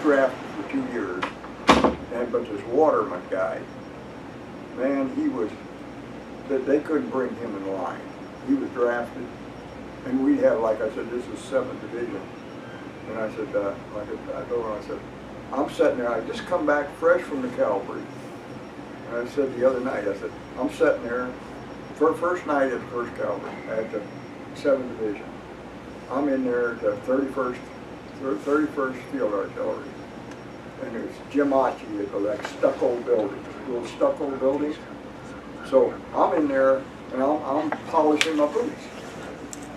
drafted for 2 years, but this Waterman guy, man, he was, they couldn't bring him in line. He was drafted, and we had, like I said, this is 7th Division. And I said, I told him, I said, I'm sitting there, I just come back fresh from the cavalry. And I said the other night, I said, I'm sitting there, first night at the 1st Cavalry, at the 7th Division. I'm in there at the 31st Field Artillery. And there's Jim Otchie at that stucco building, little stucco building. So I'm in there and I'm polishing my boots.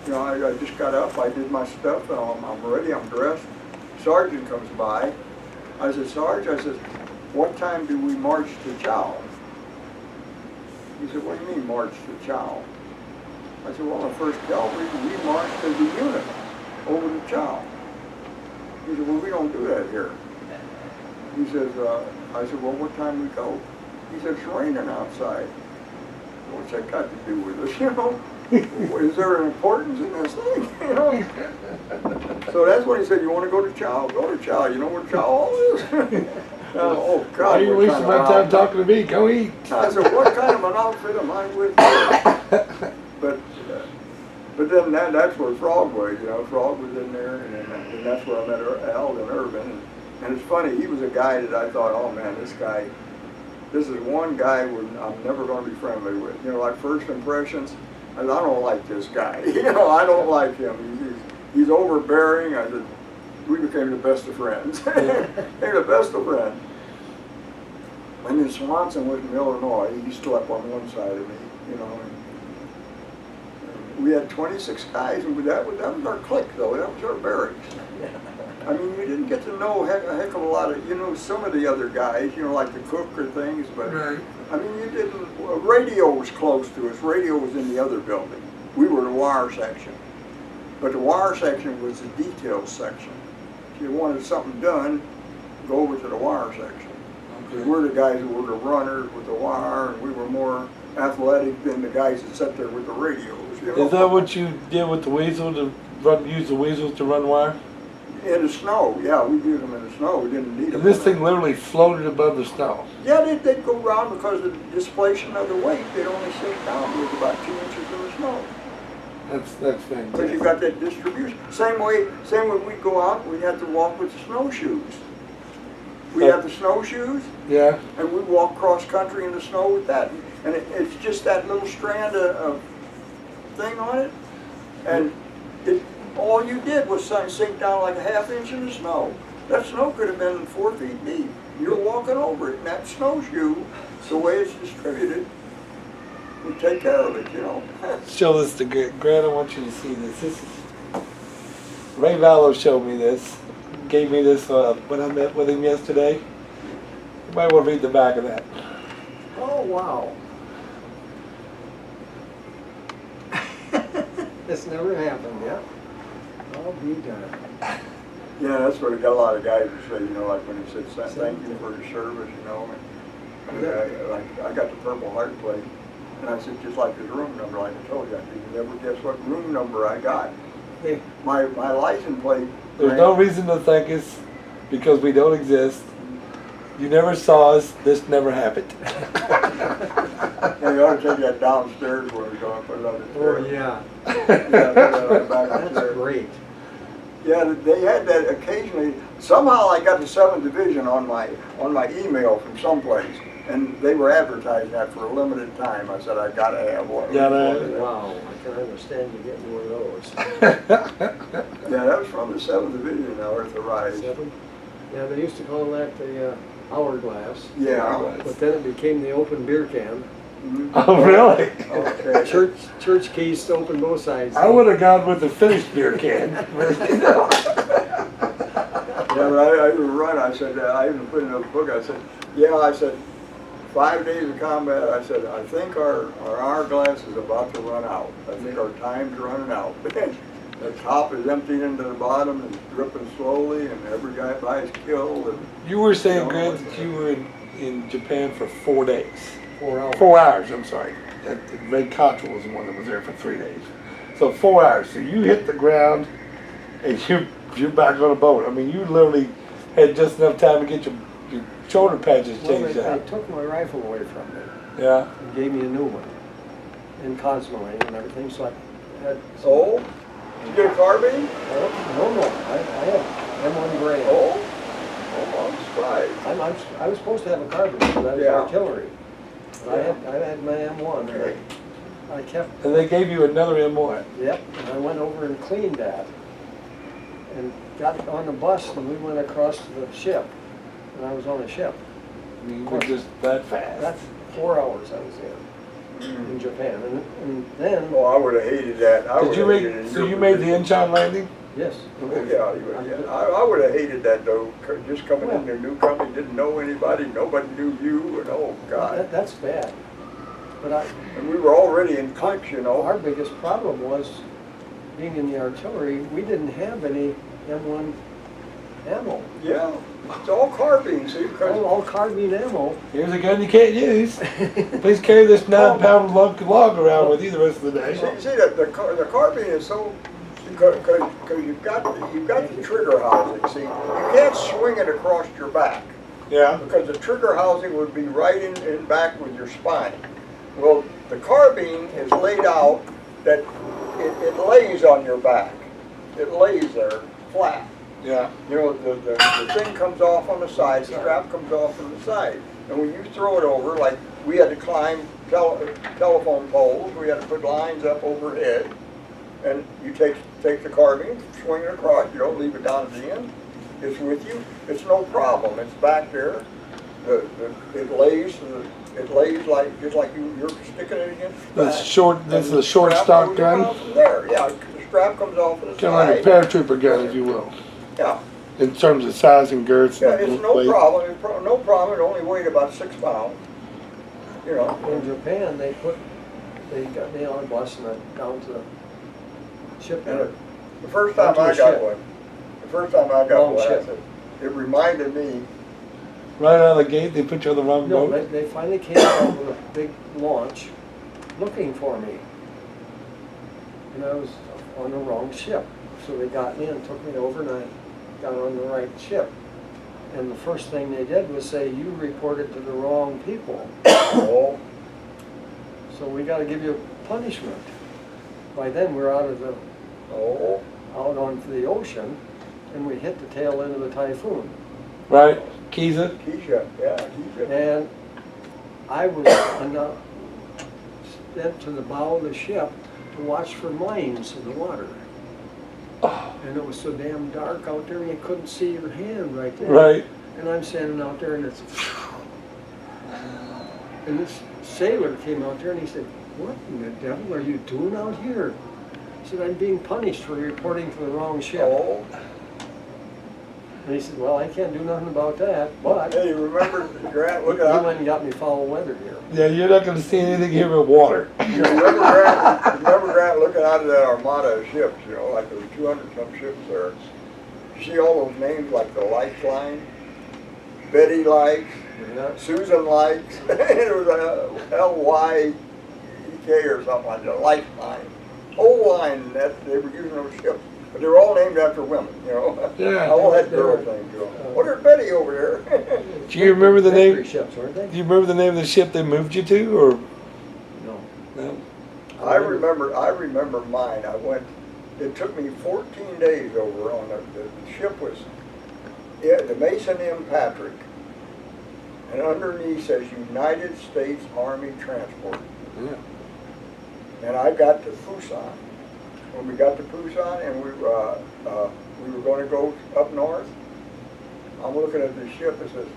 You know, I just got up, I did my stuff, and I'm ready, I'm dressed. Sergeant comes by. I said, Sarge, I said, what time do we march to Chow? He said, what do you mean march to Chow? I said, well, the 1st Cavalry, we marched as a unit over to Chow. He said, well, we don't do that here. He says, I said, well, what time we go? He said, it's raining outside. What's that got to do with us, you know? Is there an importance in this thing, you know? So that's when he said, you want to go to Chow? Go to Chow. You know where Chow is? Oh, God. Why are you wasting my time talking to me? Go eat. I said, what kind of an outfit am I with? But then that's where Frog was, you know. Frog was in there, and that's where I met Al and Irvin. And it's funny, he was a guy that I thought, oh man, this is one guy I'm never going to be friendly with. You know, like first impressions, I don't like this guy. You know, I don't like him. He's overbearing. I said, we became the best of friends. Became the best of friends. When in Swanson was in Illinois, he slept on one side of me, you know. And we had 26 guys, and that was our clique, though. That was our barracks. I mean, you didn't get to know a heck of a lot of, you know, some of the other guys, you know, like the cook or things, but, right. I mean, you didn't, radio was close to us. Radio was in the other building. We were the wire section. But the wire section was the details section. If you wanted something done, go over to the wire section. Because we're the guys who were the runners with the wire, and we were more athletic than the guys that sat there with the radios. You know? Is that what you did with the weasel, use the weasels to run wire? In the snow, yeah, we used them in the snow. We didn't need them. And this thing literally floated above the snow. Yeah, they'd go around because of the displacement of the weight. They'd only sink down with about 2 inches in the snow. That's fantastic. Because you got that distribution. Same way we'd go out, we'd have to walk with the snowshoes. We have the snowshoes. Yeah. And we'd walk cross country in the snow with that. And it's just that little strand of thing on it. And all you did was sink down like a ½ inch in the snow. That snow could have been 4 feet deep. You're walking over it, and that snowshoe, the way it's distributed, would take care of it, you know. Show this to Grant. I want you to see this. This is Ray Vallowe showed me this. Gave me this when I met with him yesterday. You might want to read the back of that. Oh, wow. This never happened, yeah? I'll be done. Yeah, that's what got a lot of guys to say, you know, like when he said, thank you for your service, you know. And I got the Purple Heart plate, and I said, just like his room number, like I told you, you never guess what room number I got. Hey. My license plate. There's no reason to thank us because we don't exist. You never saw us. This never happened. Yeah, you ought to take that downstairs where we're going to put it on the chair. Oh, yeah. That's great. Yeah, they had that occasionally. Somehow I got the 7th Division on my email from someplace, and they were advertising that for a limited time. I said, I got to have one. Wow, I can understand you getting one of those. Yeah, that was from the 7th Division, now Earth Arise. 7? Yeah, they used to call that the hourglass. Yeah. But then it became the open beer can. Mm-hmm. Oh, really? Okay. Church keys to open both sides. I would have gone with the finished beer can. Yeah, but I even run. I said, I even put in a book. I said, yeah. I said, 5 days of combat. I said, I think our hourglass is about to run out. I think our time's running out. The top is emptying into the bottom and dripping slowly, and every guy by is killed. And, you were saying, Grant, that you were in Japan for 4 days. 4 hours. 4 hours, I'm sorry. Ray Cottrell was the one that was there for 3 days. So 4 hours. So you hit the ground and you're back on a boat. I mean, you literally had just enough time to get your shoulder patches Well, changed they out. took my rifle away from me Yeah. and gave me a new one. And cosmoline and everything, so I had. Oh, did you get a carbine? No, I had M1 Grand. Oh, I'm surprised. I was supposed to have a carbine, because I was Yeah. artillery. But Yeah. I had my M1, and I kept, And they gave you another M1. yep, and I went over and cleaned that. And got on the bus, and we went across to the ship, and I was on a ship. You were just that fast. That's 4 hours I was there in Japan, and then, Oh, I would have hated that. I Did would've you hated it in make? So your you made the position. Incheon landing? yes. Oh, yeah, you would, yeah. I would have hated that though, just coming into a new company, didn't know anybody, nobody knew you, and oh, God. That's bad. But And we were already in cliques, you know. our biggest problem was, being in the artillery, we didn't have any M1 ammo. Yeah, it's all carbine, see, because All carbine ammo. Here's a gun you can't use. Please carry this 9-pound log around with you the rest of the day. see the carbine is so, because you've got the trigger housing, see, you can't swing it across your back, Yeah. because the trigger housing would be right in back with your spine. Well, the carbine is laid out that it lays on your back. It lays there flat. Yeah. You know, the thing comes off on the side, the strap comes off on the side. And when you throw it over, like we had to climb telephone poles, we had to put lines up overhead, and you take the carbine, swing it across, you don't leave it down at the end. It's with you, it's no problem, it's back there. It lays like, just like you're sticking it against the back. This is a short Strap stock goes gun. across from there, yeah, the strap comes off of the Kind of like a side. paratrooper gun, if you will, Yeah. in terms of size and girth. Yeah, and it's no weight. problem, no problem, it only weighed about 6 pounds, you know. In Japan, they got me on a bus and I down to the ship. And the first time Onto I the got ship. one, I Long ship. said, it reminded me, Right out of the gate, they put you on the wrong No, boat. they finally came out with a big launch looking for me. And I was on the wrong ship. So they got me and took me over, and I got on the right ship. And the first thing they did was say, "You reported to the wrong people. oh, So we got to give you punishment." By then we're out onto the ocean, and we hit the tail end of the typhoon. Right? Kiza? Keisha, yeah, Keisha. And I was sent to the bow of the ship to watch for mines in the water. And it was so damn dark out there, you couldn't see your hand right there. Right. And I'm standing out there, and and this sailor came out there, and he said, "What in the devil are you doing out here?" He said, "I'm being punished for reporting to the wrong ship." Oh, And he said, "Well, I can't do nothing about that, but hey, remember Grant he looking went out? and got me foul weather gear." Yeah, you're not going to see anything here but water. You remember Grant looking out of that armada of ships, you know, like there was 200 some ships there. You see all those names like the Lifeline, Betty Likes, Yeah. Susan Likes, it was a L-Y-E-K or something like that, Lifeline. Whole line, that they were using those ships, but they were all named after women, you know. Yeah. All had girls named to them. Well, there's Betty over there. Do you remember the Victory name? ships, weren't they? Do you remember the name of the ship they moved you to, or No. no? I remember mine. It took me 14 days over on the ship was, the Mason M. Patrick, and underneath says United States Army Transport. Yeah. And I got to Busan. When we got to Busan and we were going to go up north, I'm looking at the ship, it says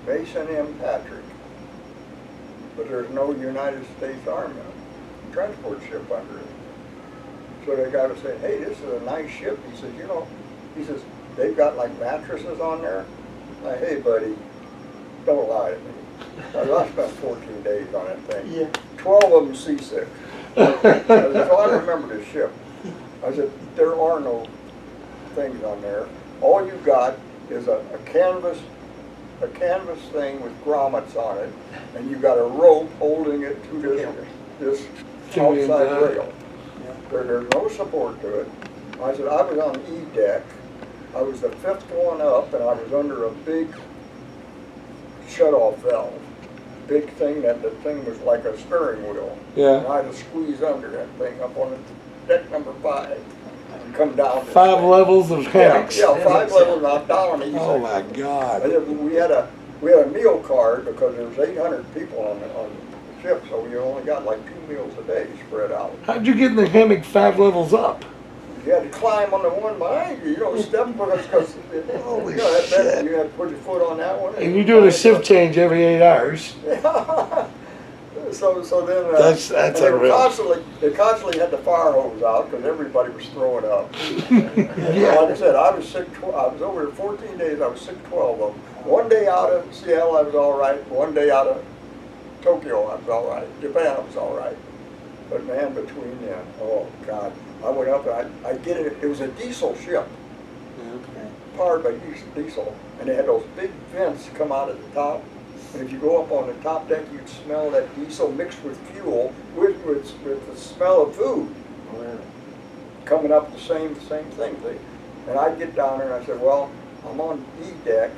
Mason M. Patrick, but there's no United States Army transport ship under it. So the guy was saying, "Hey, this is a nice ship." He says, "You know," he says, "they've got like mattresses on there." I'm like, "Hey, buddy, don't lie to me." I spent 14 days on that thing. Yeah. 12 of them seasick. I said, "So I remember this ship." I said, "There are no things on there. All you got is a canvas thing with grommets on it, and you got a rope holding it to this outside rail. There's no support to it." I said, "I was on E deck, I was the fifth one up, and I was under a big shut-off valve. Big thing, that the thing was like a steering wheel. Yeah. And I had to squeeze under that thing up on deck number 5 and come down. this 5 thing. levels of hammocks. Yeah, 5 levels, not down easy. Oh my God. And then we had a meal card because there was 800 people on the ship, so we only got like 2 meals a day spread out. How'd you get in the hammock 5 levels up? You had to climb on the one behind you, step because Holy that shit. you had to put your foot on that one. And you're doing a shift change every 8 hours. Yeah. So then That's and they unreal. they constantly had the fire hose out because everybody was throwing up. Yeah. Like I said, I was sick. I was over there 14 days. I was sick 12 of them. One day out of Seattle, I was all right. One day out of Tokyo, I was all right. Japan, I was all right. But man, between then, oh God, I went up and I get it. It was a diesel ship, powered by diesel, and they had those big vents come out at the top. And if you go up on the top deck, you'd smell that diesel mixed with fuel, with the smell of food coming up the same thing. And I get down there and I said, well, I'm on B deck,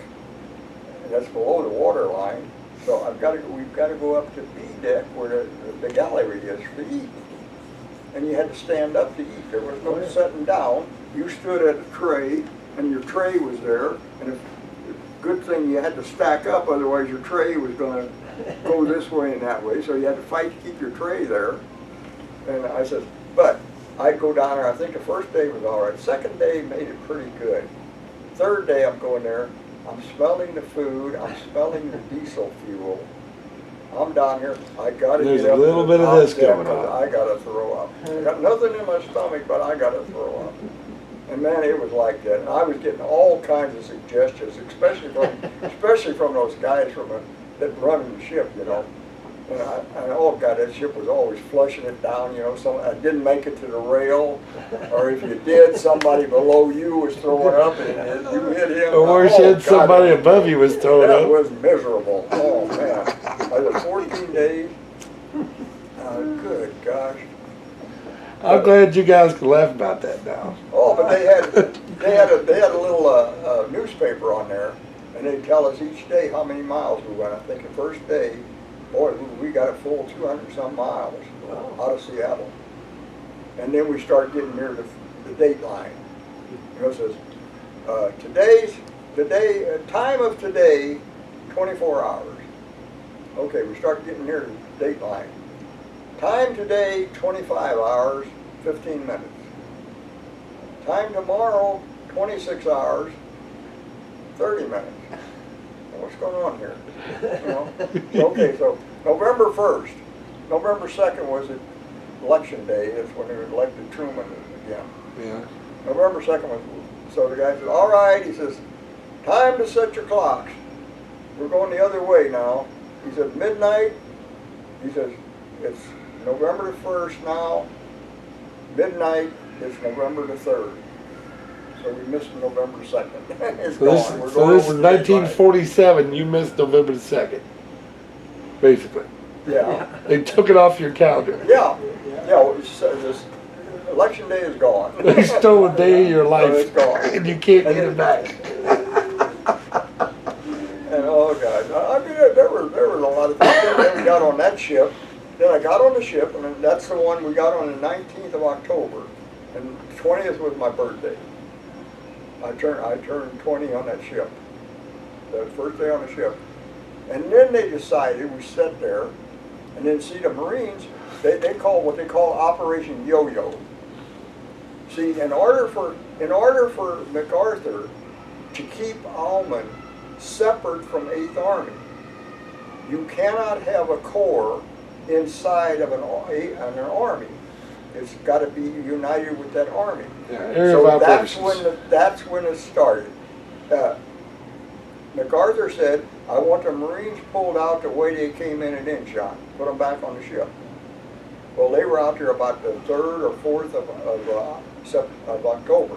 and that's below the water line. So we've got to go up to B deck where the gallery is to eat. And you had to stand up to eat. There was no sitting down. You stood at a tray, and your tray was there. And if good thing you had to stack up, otherwise your tray was going to go this way and that way. So you had to fight to keep your tray there. And I said, but I'd go down there. I think the first day was all right. Second day made it pretty good. Third day I'm going there. I'm smelling the food. I'm smelling the diesel fuel. I'm down here. I got to There's get a up little to bit the of this top deck going on. 'cause I got to throw up. I got nothing in my stomach, but I got to throw up. And man, it was like that. And I was getting all kinds of suggestions, especially from those guys that run the ship, And oh God, that ship was always flushing it down, So I didn't make it to the rail, or if you did, somebody below you was throwing up, and you hit him. Or worse Oh, yet, God, somebody above you was throwing that up. was miserable. Oh man, I was 14 days. Good gosh. I'm glad you guys can laugh about that now. Oh, but they had a little newspaper on there, and they'd tell us each day how many miles we went. I think the first day, boy, we got a full 200-some miles out of Seattle. And then we start getting near the date line. It says, time of today, 24 hours. Okay, we start getting near the date line. Time today, 25 hours, 15 minutes. Time tomorrow, 26 hours, 30 minutes. What's going on here? Okay, so November 1st. November 2nd was election day. That's when they elected Truman again. Yeah. November 2nd was, so the guy said, all right, he says, time to set your clocks. We're going the other way now. He said, midnight. He says, it's November the 1st now. Midnight, it's November the 3rd. So we missed November 2nd. It's gone. We're So going this over is the date line. 1947. You missed November the 2nd, basically. Yeah. They took it off your calendar. Yeah. Yeah. This election day is gone. They stole a day of your life, it's gone. and you can't get it back. And oh God, I mean, there was a lot of things. Then we got on that ship. Then I got on the ship, and that's the one we got on the 19th of October, and 20th was my birthday. I turned 20 on that ship. The first day on the ship, and then they decided we sat there, and then see the Marines. They call what they call Operation Yo-Yo. See, in order for MacArthur to keep Alman separate from 8th Army, you cannot have a corps inside of an army. It's got to be united with that army. Yeah, area of operations. That's when it started. MacArthur said, I want the Marines pulled out the way they came in at Incheon. Put them back on the ship. Well, they were out there about the 3rd or 4th of October.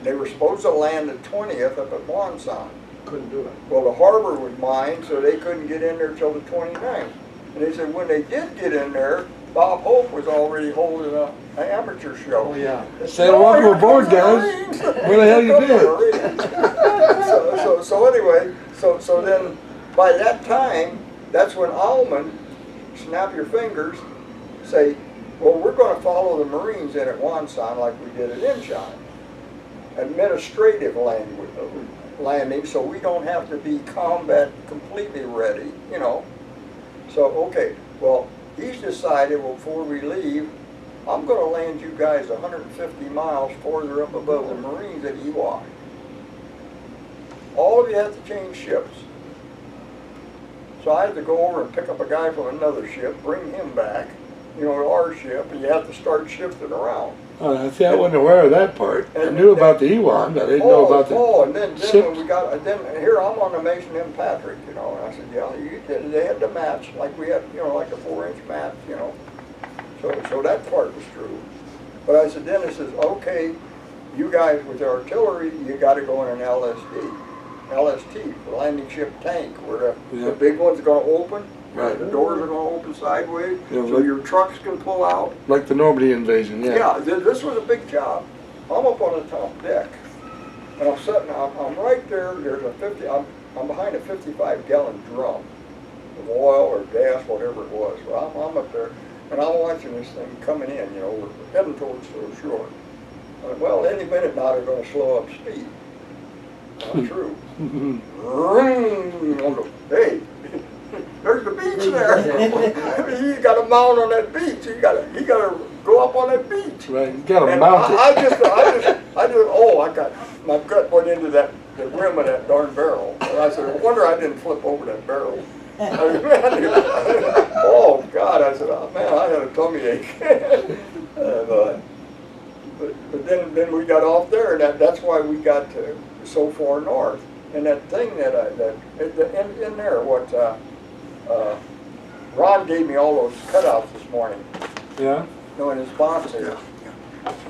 They were supposed to land the 20th up at Wonsan. Couldn't do it. Well, the harbor was mined, so they couldn't get in there till the 29th. And they said when they did get in there, Bob Hope was already holding amateur show. Oh, yeah. Say welcome aboard, guys. Where the hell you been? So anyway, so then by that time, that's when Alman, snap your fingers, say, well, we're going to follow the Marines in at Wonsan like we did at Incheon. Administrative landing, so we don't have to be combat completely ready, you know. So, okay, well, he's decided, well, before we leave, I'm going to land you guys 150 miles further up above the Marines at Ewok. All of you have to change ships. So I had to go over and pick up a guy from another ship, bring him back, you know, to our ship, and you have to start shifting around. Oh, see, I wasn't aware of that part. I knew about the Ewok, but I didn't know about the and then ship. when we got, then here I'm on the Mason M. Patrick, you know, and I said, yeah, you did. They had the match, like we had, you know, like a 4-inch match, you know. So that part was true. But I said, then it says, okay, you guys with the artillery, you got to go in an LST, the landing ship tank, where the big one's going to open, Right. the doors are going to open sideways, Yeah, so your trucks can pull out. Like the Normandy invasion, yeah. Yeah, this was a big job. I'm up on the top deck, and I'm sitting, I'm right there, there's a 50, I'm behind a 55-gallon drum of oil or gas, whatever it was. Well, I'm up there, and I'm watching this thing coming in, you know, we're heading towards the shore. Well, any minute now they're going to slow up speed. Not true. Hey, there's the beach there. You got to mount on that beach. You got to go up on that beach. Right, you got to And mount it. I got, my gut went into the rim of that darn barrel. And I said, I wonder I didn't flip over that barrel. Oh God, I said, oh man, I had a tummy ache. But then we got off there, and that's why we got to so far north. And that thing in there, what Ron gave me all those cutouts this morning. Yeah? No, in his box here.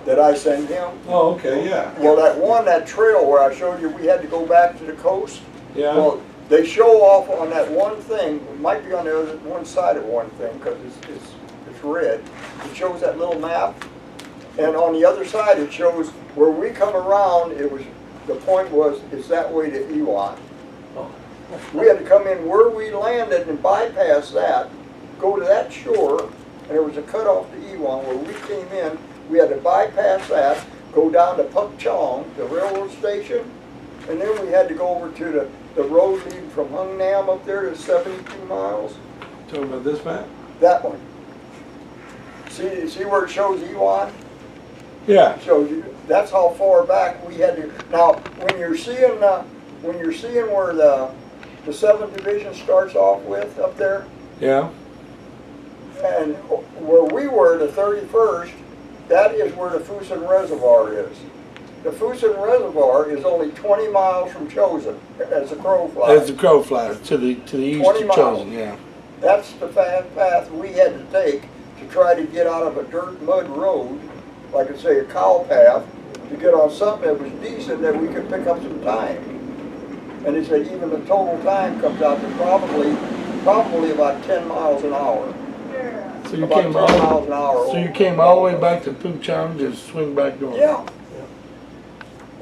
Did I send him? Oh, okay, yeah. Well, that trail where I showed you we had to go back to the coast. Yeah. Well, they show off on that one thing. It might be on the other one side of one thing because it's red. It shows that little map, and on the other side it shows where we come around. The point was it's that way to Ewok. We had to come in where we landed and bypass that, go to that shore, and there was a cutoff to Ewok where we came in. We had to bypass that, go down to Puk Chong, the railroad station, and then we had to go over to the road leading from Hung Nam up there to 72 miles. Talking about this map? That one. See where it shows Ewok? Yeah. It shows you. That's how far back we had to. Now, when you're seeing where the 7th Division starts off with up there, Yeah. and where we were, the 31st, that is where the Fusen Reservoir is. The Fusen Reservoir is only 20 miles from Chosin, as the crow flies. As the crow flies, to the east 20 of miles. Chosin, yeah. That's the path we had to take to try to get out of a dirt mud road, like I say, a cow path, to get on something that was decent that we could pick up some time. And he said even the total time comes out to probably about 10 miles an hour. So you About came 10 miles an hour. So you came all the way back to Puk Chong, just swing back north. Yeah.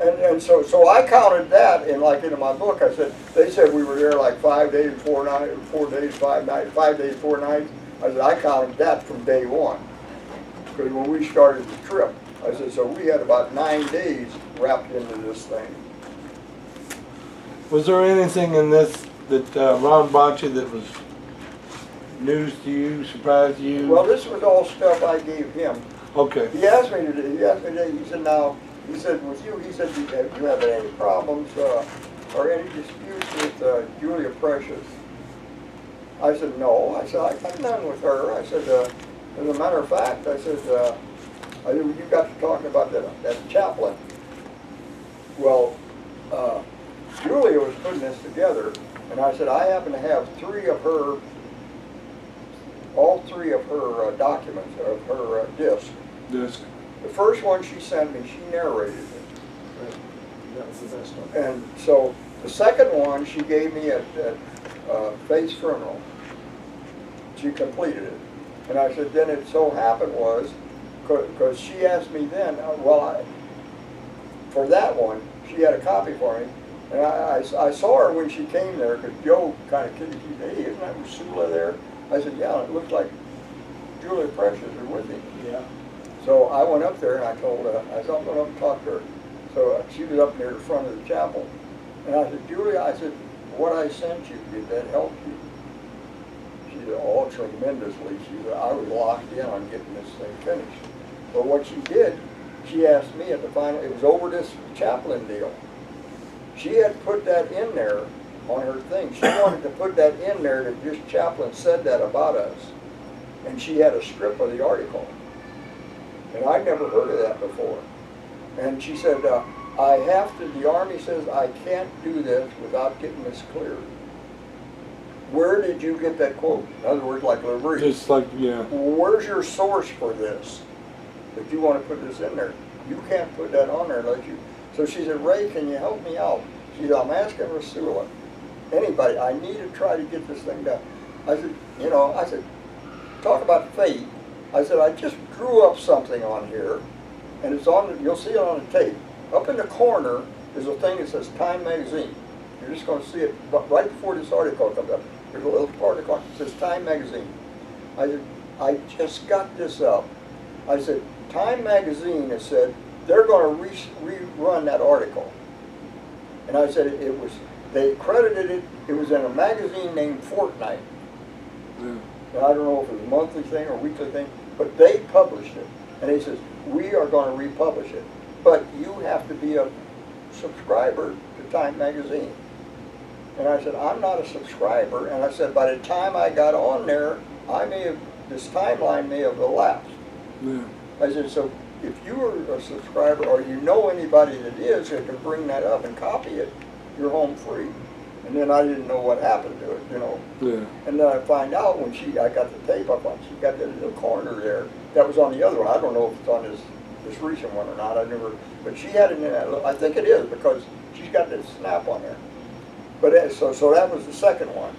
And so I counted that in my book. I said, they said we were there like 5 days, 4 nights, 4 days, 5 nights, 5 days, 4 nights. I said, I counted that from day one. Because when we started the trip, I said, so we had about 9 days wrapped into this thing. Was there anything in this that Ron bought you that was news to you, surprised you? Well, this was all stuff I gave him. Okay. He asked me today, he said, now, he said, with you, he said, do you have any problems or any disputes with Julia Precious? I said, no. I said, I got none with her. I said, as a matter of fact, I said, you got to talking about that chaplain. Well, Julia was putting this together, and I said, I happen to have all three of her documents, of her discs. Disc. The first one she sent me, she narrated it. That was the best one. And so the second one she gave me at Faith's funeral. She completed it. And I said, then it so happened was because she asked me then, for that one, she had a copy for me. And I saw her when she came there, because Joe kind of kidded me, hey, isn't that Ursula there? I said, yeah, it looks like Julia Precious is with him. Yeah. So I went up there and I told her, I said, I'm going up and talk to her. So she was up near the front of the chapel. And I said, Julia, I said, what I sent you, did that help you? She said, oh, tremendously. She said, I was locked in on getting this thing finished. But what she did, she asked me at the final, it was over this chaplain deal. She had put that in there on her thing. She wanted to put that in there that this chaplain said that about us. And she had a strip of the article. And I'd never heard of that before. And she said, I have to, the Army says I can't do this without getting this cleared. Where did you get that quote? In other words, like LaBrie. Just like, yeah. Where's your source for this? That you want to put this in there. You can't put that on there unless you. So she said, Ray, can you help me out? She said, I'm asking Rasula. Anybody, I need to try to get this thing done. I said, talk about fate. I said, I just drew up something on here, and it's on, you'll see it on the tape. Up in the corner is a thing that says Time Magazine. You're just going to see it right before this article comes up. There's a little part of the corner that says Time Magazine. I said, I just got this up. I said, Time Magazine has said they're going to rerun that article. And I said, they credited it, it was in a magazine named Fortnight. Yeah. And I don't know if it was a monthly thing or weekly thing, but they published it. And he says, we are going to republish it. But you have to be a subscriber to Time Magazine. And I said, I'm not a subscriber. And I said, by the time I got on there, this timeline may have elapsed. Yeah. I said, so if you are a subscriber or you know anybody that is who can bring that up and copy it, you're home free. And then I didn't know what happened to it, you know. Yeah. And then I find out when I got the tape up on, she got that little corner there. That was on the other one. I don't know if it's on this recent one or not. I never, but she had it in that. I think it is because she's got this snap on there. But so that was the second one.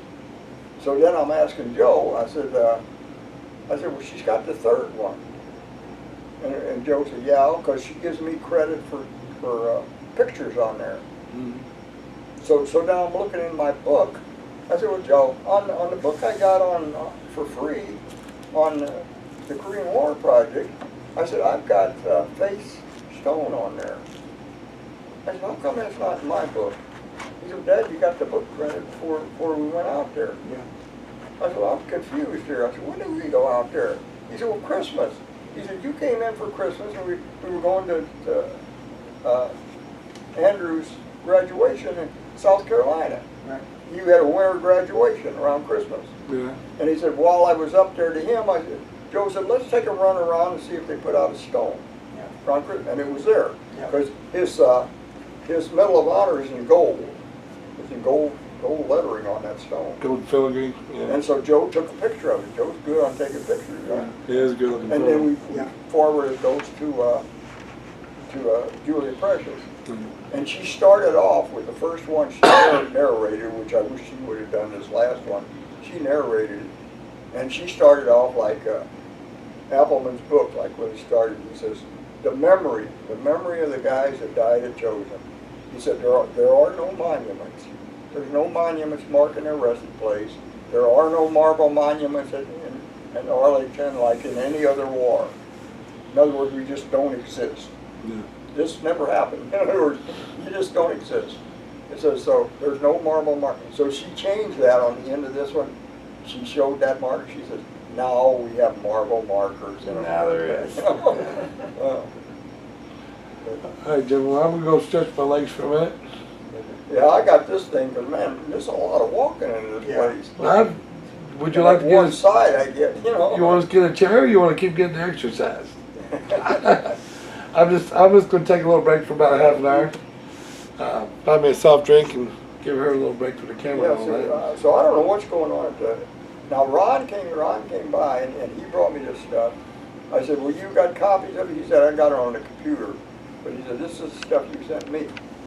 So then I'm asking Joe. I said, well, she's got the third one. And Joe said, yeah, because she gives me credit for pictures on there. Mm-hmm. So now I'm looking in my book. I said, well, Joe, on the book I got on for free on the Korean War project, I said, I've got Face Stone on there. I said, how come that's not in my book? He said, Dad, you got the book printed before we went out there. Yeah. I said, well, I'm confused here. I said, when did we go out there? He said, well, Christmas. He said, you came in for Christmas and we were going to Andrew's graduation in South Carolina. Right. You had a winter graduation around Christmas. Yeah. And he said, while I was up there to him, Joe said, let's take a run around and see if they put out a stone. Yeah. Around Christmas. And it was there. Yeah. Because his Medal of Honor is in gold. It's in gold lettering on that stone. Gold filigree. Yeah. And so Joe took a picture of it. Joe's good on taking pictures. Right? It is good looking. And then we Yeah. forwarded those to Julia Precious. Mm-hmm. And she started off with the first one she narrated, which I wish she would have done this last one. She narrated it. And she started off like Appleman's book, like when he started. He says, the memory of the guys that died at Chosin. He said, there are no monuments. There's no monuments marking their resting place. There are no marble monuments in Arlington like in any other war. In other words, we just don't exist. Yeah. This never happened. In other words, you just don't exist. It says, so there's no marble mark. So she changed that on the end of this one. She showed that mark. She says, now we have marble markers. In Now there is. Well, All right, Jim, well, I'm going to go stretch my legs for a minute. yeah, I got this thing, because man, there's a lot of walking into this Yeah. place. Well, would you And like to one get side I get, you know. you want us to get a chair or you want to keep getting the exercise? I'm just going to take a little break for about half an hour. Buy me a soft drink and give her a little break for the camera. Yeah, and all that. so I don't know what's going on at the, now Ron came by and he brought me this stuff. I said, well, you got copies of it? He said, I got it on the computer. But he said, this is the stuff you sent me.